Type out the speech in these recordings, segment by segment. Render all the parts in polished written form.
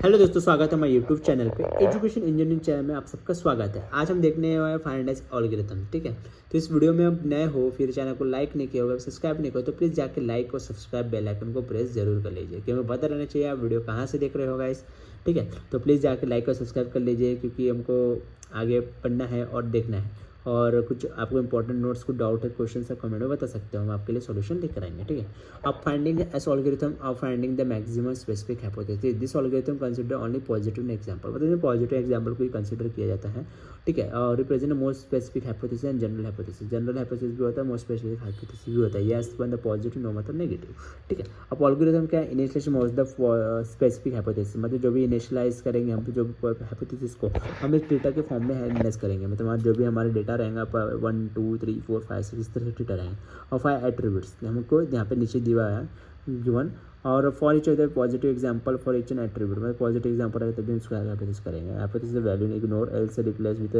Hello दोस्तों, स्वागत है हमारे यूट्यूब चैनल पे एजुकेशन इंजीनियरिंग चैनल में आप सबका स्वागत है। आज हम देखने वाले हैं फाइंड एल्गोरिथम। ठीक है, तो इस वीडियो में आप नए हो, फिर चैनल को लाइक नहीं किया होगा, सब्सक्राइब नहीं किया तो प्लीज़ जाके लाइक और सब्सक्राइब बेल आइकन को प्रेस जरूर कर लीजिए, क्योंकि पता रहना चाहिए आप वीडियो कहाँ से देख रहे हो गाइस। ठीक है, तो प्लीज़ जाके लाइक और सब्सक्राइब कर लीजिए, क्योंकि हमको आगे पढ़ना है और देखना है। और कुछ आपको इंपॉर्टेंट नोट्स को डाउट है, क्वेश्चन है, कमेंट में बता सकते हो, हम आपके लिए सॉल्यूशन लेकर आएंगे। ठीक है, अब finding S algorithm of finding the maximum specific hypothesis, this algorithm consider only positive example, मतलब पॉजिटिव एग्जांपल को ही कंसीडर किया जाता है। ठीक है, और represent most specific hypothesis and general hypothesis, general hypothesis भी होता है, मोस्ट स्पेसिफिक हाइपोथेसिस भी होता है। Yes one the positive, no मतलब नेगेटिव। ठीक है, अब एल्गोरिथम क्या है, initialization of the specific hypothesis, मतलब जो भी इनिशियलाइज करेंगे हम जो हाइपोथेसिस को हम इस डेटा के फॉर्म में एनालाइज करेंगे, मतलब जो भी हमारे डेटा रहेगा 1 2 3 4 5 6 इस तरह से डेटा रहेंगे, और 5 एट्रीब्यूट्स हमको यहाँ पे नीचे दिया है गिवन, और for each other positive example for each N attribute, मतलब पॉजिटिव एग्जांपल है तभी उसको हाइपोथेसिस करेंगे। Hypothesis value ignore else replace with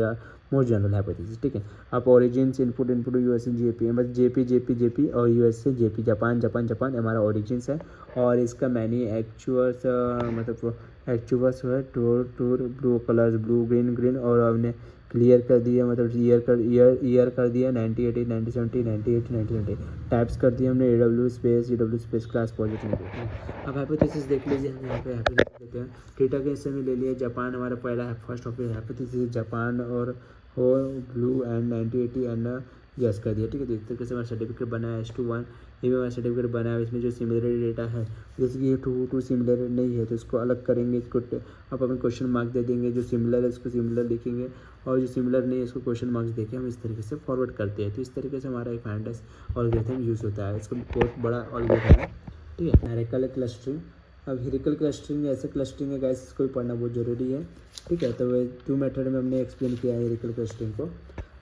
most general hypothesis. ठीक है, आप ओरिजिन्स इनपुट यूएस जेपी, मतलब जेपी और यूएस से जेपी, जापान हमारा ओरिजिन्स है, और इसका मैनी एक्चुअल्स मतलब एक्चुअल्स है tour blue colours, blue green, और हमने क्लियर कर दिया, मतलब ईयर कर दिया 98 90 70 टाइप्स कर दिया हमने, एडब्ल्यू स्पेस क्लास पॉजिटिव। अब हाइपोथेसिस देख लीजिए, हम यहाँ पे हाइपोथेसिस देते हैं। थीटा के हिस्से में ले लिया जापान, हमारा पहला है फर्स्ट ऑफ हाइपोथेसिस जापान, और हो ब्लू एंड 90 एंड यस कर दिया। ठीक है, तो इस तरीके से हमारा सर्टिफिकेट बना है H21, ये भी हमारा सर्टिफिकेट बना है। इसमें जो सिमिलरिटी डेटा है, जैसे कि ये टू सिमिलर नहीं है तो इसको अलग करेंगे, इसको आप अपने क्वेश्चन मार्क दे देंगे, जो सिमिलर है उसको सिमिलर लिखेंगे, और जो सिमिलर नहीं है इसको क्वेश्चन मार्क्स देके हम इस तरीके से फॉरवर्ड करते हैं। तो इस तरीके से हमारा एक फाइंड एल्गोरिथम यूज़ होता है, इसका बहुत बड़ा एल्गोरिथम है। ठीक है, हेरिकल क्लस्टरिंग, अब हेरिकल क्लस्टरिंग ऐसे क्लस्टरिंग है गाइस, इसको भी पढ़ना बहुत जरूरी है। ठीक है, तो वे 2 मेथड में हमने एक्सप्लेन किया है हेरिकल क्लस्टरिंग को।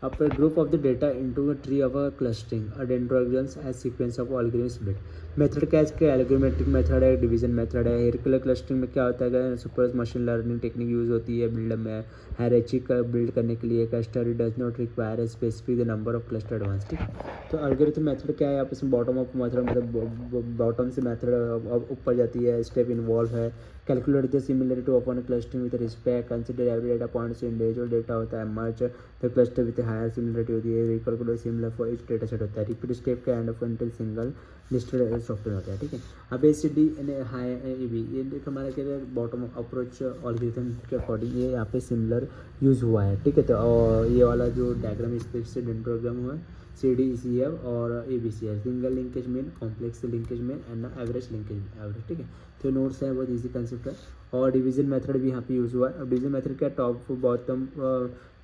अब group of the data into a tree of a clustering a dendrograms as sequence of algorithm split. Method क्या है इसके, एल्गोरिथमिक मेथड है, डिवीजन मेथड है। हेरिकल क्लस्टरिंग में क्या होता है, super machine learning technique use होती है बिल्ड में, हायरार्ची का बिल्ड करने के लिए। Cluster does not require specific the number of cluster advance. ठीक है, तो एल्गोरिथम मेथड क्या है, आप इसमें बॉटम अप मेथड, मतलब बॉटम से मेथड ऊपर जाती है, स्टेप इन्वॉल्व है। Calculate the similarity of on clustering with respect, consider every data points individual data होता है, merge the cluster with higher similarity होती है, recalculate similar for each data set होता है, रिपीट स्टेप का end of until single listed software होता है। ठीक है, अब ACD हाई EB, ये हमारा क्या है, बॉटम अप्रोच एल्गोरिथम के अकॉर्डिंग ये यहाँ पे सिमिलर यूज़ हुआ है। ठीक है, तो ये वाला जो डायग्राम इस पे से डेंड्रोग्राम हुआ है, CDECF और ABCS, single linkage main, complex linkage main and average linkage average. ठीक है, तो नोट्स है, बहुत इजी कंसेप्ट है। और डिवीजन मेथड भी यहाँ पे यूज़ हुआ है। अब डिवीजन मेथड क्या, टॉप बॉटम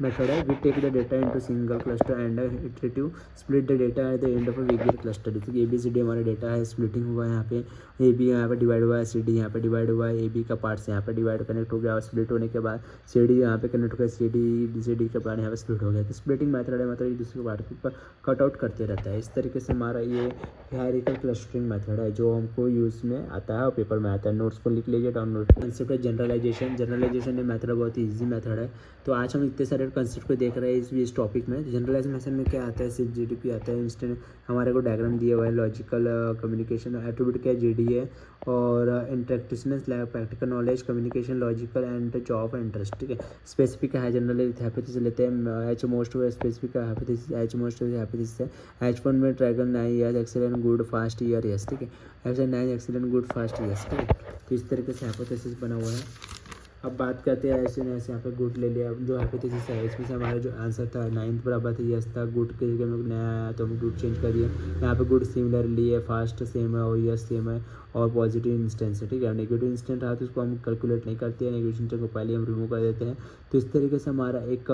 मेथड है, we take the data into single cluster and iterative split the data at the end of a bigger cluster. जैसे कि ABCD हमारा डेटा है, स्प्लिटिंग हुआ है यहाँ पे, AB यहाँ पे डिवाइड हुआ है, CD यहाँ पे डिवाइड हुआ है, AB का पार्ट यहाँ पे डिवाइड कनेक्ट हो गया, और स्प्लिट होने के बाद CD यहाँ पे कनेक्ट हो गया, CD का पार्ट यहाँ पे स्प्लिट हो गया। तो स्प्लिटिंग मेथड है, मतलब एक दूसरे पार्ट के ऊपर कट आउट करते रहता है। इस तरीके से हमारा ये हायरार्किकल क्लस्टरिंग मेथड है, जो हमको यूज़ में आता है और पेपर में आता है। नोट्स को लिख लीजिए डाउनलोड। कंसेप्ट है जनरलाइजेशन मेथड बहुत ही ईजी मेथड है। तो आज हम इतने सारे कंसेप्ट को देख रहे हैं इस टॉपिक में। जनरलाइजेशन में क्या आता है, सिर्फ GDP आता है, इंस्टेंट हमारे को डायग्राम दिया हुआ है, लॉजिकल कम्युनिकेशन एट्रीब्यूट क्या है, GD है, और interactiveness practical knowledge communication logical and job interest. ठीक है, स्पेसिफिक है, जनरल हाइपोथेसिस लेते हैं, H most specific hypothesis, H most hypothesis है। H1 में dragon 9 years excellent good fast year yes. ठीक है, H9 excellent good fast yes. ठीक है, तो इस तरीके से हाइपोथेसिस बना हुआ है। अब बात करते हैं ऐसे ऐसे, यहाँ पे गुड ले लिया, जो हाइपोथेसिस है इसमें से हमारा जो आंसर था 9th बराबर था यस था, गुड के जगह में नया आया तो हम गुड चेंज कर दिया। यहाँ पे गुड सिमिलरली है, फास्ट सेम है, और यस सेम है, और पॉजिटिव इंस्टेंस है। ठीक है, नेगेटिव इंस्टेंट रहा तो उसको हम कैलकुलेट नहीं करते हैं, नेगेटिव इंस्टेंट को पहले हम रिमूव कर देते हैं। तो इस तरीके से हमारा एक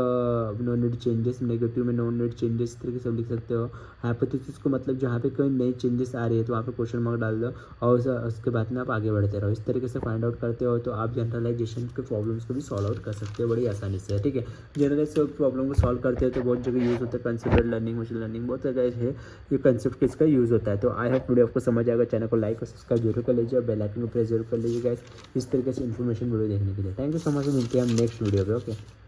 नो नीड चेंजेस, नेगेटिव में नो नीड चेंजेस, इस तरीके से लिख सकते हो। हाइपोथेसिस को मतलब जहाँ पे कोई नई चेंजेस आ रही है तो वहाँ पे क्वेश्चन मार्क डाल दो, और उसके बाद में आप आगे बढ़ते रहो। इस तरीके से फाइंड आउट करते हो तो आप जनरलाइजेशन के प्रॉब्लम्स को भी सॉल्व आउट कर सकते हो बड़ी आसानी से। ठीक है, जनरलाइज प्रॉब्लम को सॉल्व करते हो तो बहुत जगह यूज़ होता है, कंसिडर लर्निंग, मशीन लर्निंग, बहुत जगह है ये कंसेप्ट किसका यूज़ होता है। तो आई होप वीडियो आपको समझ आएगा। चैनल को लाइक और सब्सक्राइब जरूर कर लीजिए, और बेल आइकन को प्रेस जरूर कर लीजिए गाइस, इस तरीके से इन्फॉर्मेशन वीडियो देखने के लिए। थैंक यू सो मच, मिलते हैं हम नेक्स्ट वीडियो पे। ओके।